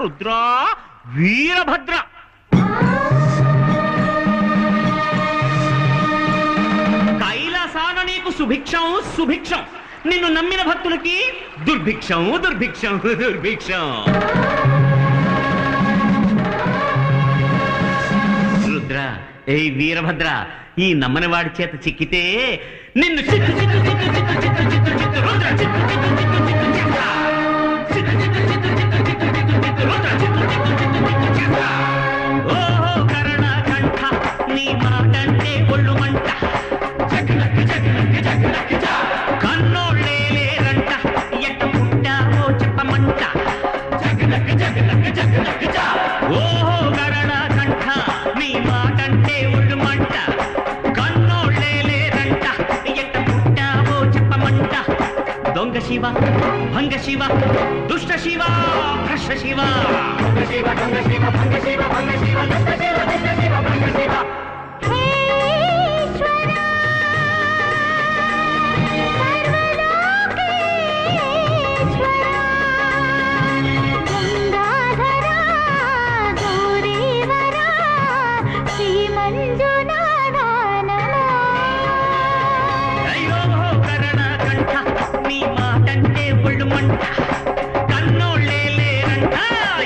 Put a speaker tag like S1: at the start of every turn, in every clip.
S1: రుద్ర వీరభద్ర. కైలాసాన నీకు సుభిక్షం సుభిక్షం, నిన్ను నమ్మిన భక్తులకి దుర్భిక్షం దుర్భిక్షం దుర్భిక్షం. రుద్ర ఏ వీరభద్ర, ఈ నమ్మని వాడి చేత చిక్కితే నిన్ను చిత్తు చిత్తు చిత్తు చిత్తు చిత్తు చిత్తు చిత్తు రుద్ర చిత్తు చిత్తు చిత్తు చిత్తు చిత్త చిత్తు చిత్తు చిత్తు చిత్తు చిత్తు చిత్తు చిత్తు రుద్ర చిత్తు చిత్తు చిత్తు చిత్తు చిత్త. ఓహో కరణ కంఠ నీ మాటంటే ఒళ్ళు మంట, జగలకి జగలకి జగలకి జా కన్నోళ్ళే లేరంట, ఎట్ట పుట్టావో చెప్పమంట, జగలకి జగలకి జగలకి జా. ఓహో కరణ కంఠ నీ మాటంటే ఒళ్ళు మంట, కన్నోళ్ళే లేరంట, ఎట్ట పుట్టావో చెప్పమంట. దొంగ శివ భంగ శివ దుష్ట శివ భ్రష్ట శివ, దొంగ శివ దొంగ శివ భంగ శివ భంగ శివ దుష్ట శివ దుష్ట శివ భంగ శివ. కన్నోళ్ళే లేరంట,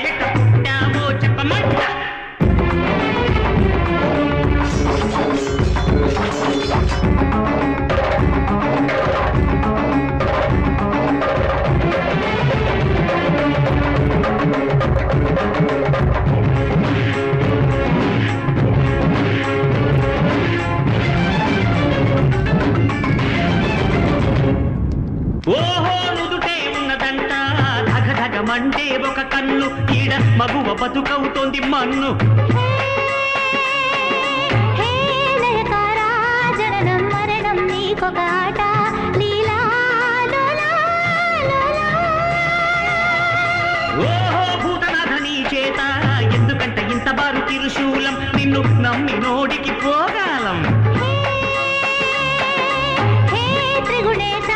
S1: ఎట్ట పుట్టావో చెప్పమంట. ఓహో నుదుటే ఉన్నదంట ధగ ధగమంటే ఒక కన్ను, ఈడ మగువ బతుకవుతోంది మన్ను.
S2: జననం మరణం నీకొక ఆట లీలా.
S1: ఓహో భూతనాథ నీ చేత ఎందుకంట ఇంత బారు తిరుశూలం, నిన్ను నమ్మి నోడికి పోగాలం.
S2: త్రిగుణేశ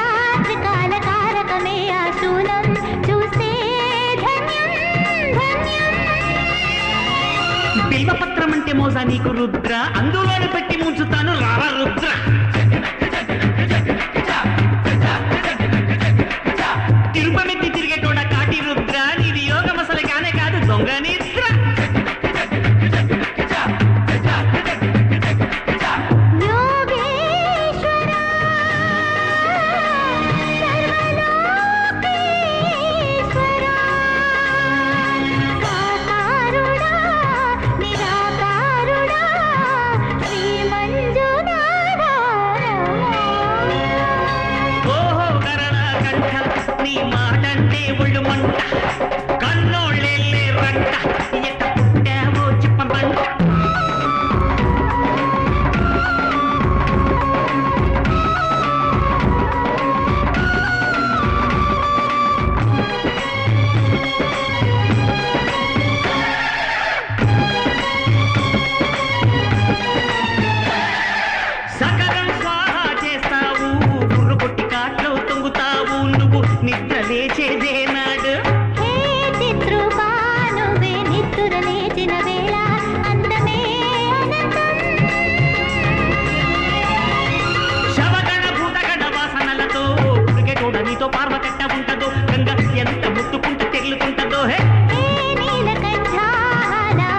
S2: త్రికాల కారకమే ఆ శూలం, చూస్తే ధన్యం ధన్యం.
S1: బిల్వపత్రం అంటే మోసా నీకు రుద్ర, అందులోనే పెట్టి ముంచుతాను రావ రుద్ర. తిరుపమెత్తి తిరిగేటోడ కాటి రుద్ర, నీది యోగం అసలు కానే కాదు దొంగ నిద్ర. నీ మాటంటే ఒళ్ళు మంట, కన్నోళ్ళే లేరంట, ఎట్ట పుట్టావో చెప్పమంట. సకలం స్వాహా చేస్తావు, బుర్రు కొట్టి కాట్లో తొంగుతావు, నువ్వు నిద్ర లేచేదేనాడు.
S2: చిత్రూపా నువ్వే నిద్ర లేచిన వేళ అందమే అనంతం.
S1: శవగణ భూతగణ వాసనలతో పురిగెటోడ నీతో పార్వకట్ట ఉంటదో, గంగ ఎంత ముట్టుకుంటూ తెగులుకుంటదో. హే
S2: నీలకంఠ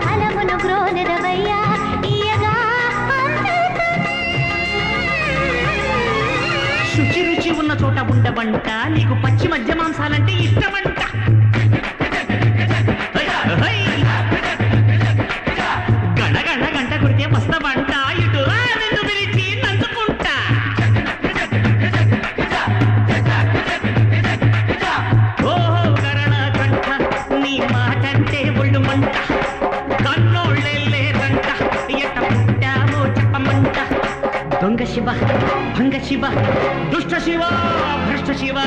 S2: హలమును గ్రోలెదవయ్యా ఇయగా అమృతం.
S1: శుచి రుచి ఉన్న చోట ఉండవంట, నీకు పచ్చి మధ్య మాంసాలంటే ఇష్టమంట. గణ గణ గంట కొడితే వస్తావంట, ఇటు రా నిన్ను పిలిచి నంచుకుంటా. ఓహో కరణ కంఠ నీ మాటంటే ఒళ్ళు మంట, కన్నోళ్ళే లేరంట, ఎట్ట పుట్టావో చెప్పమంట. దొంగ శివ భంగ శివ దుష్ట శివ భ్రష్ట శివ.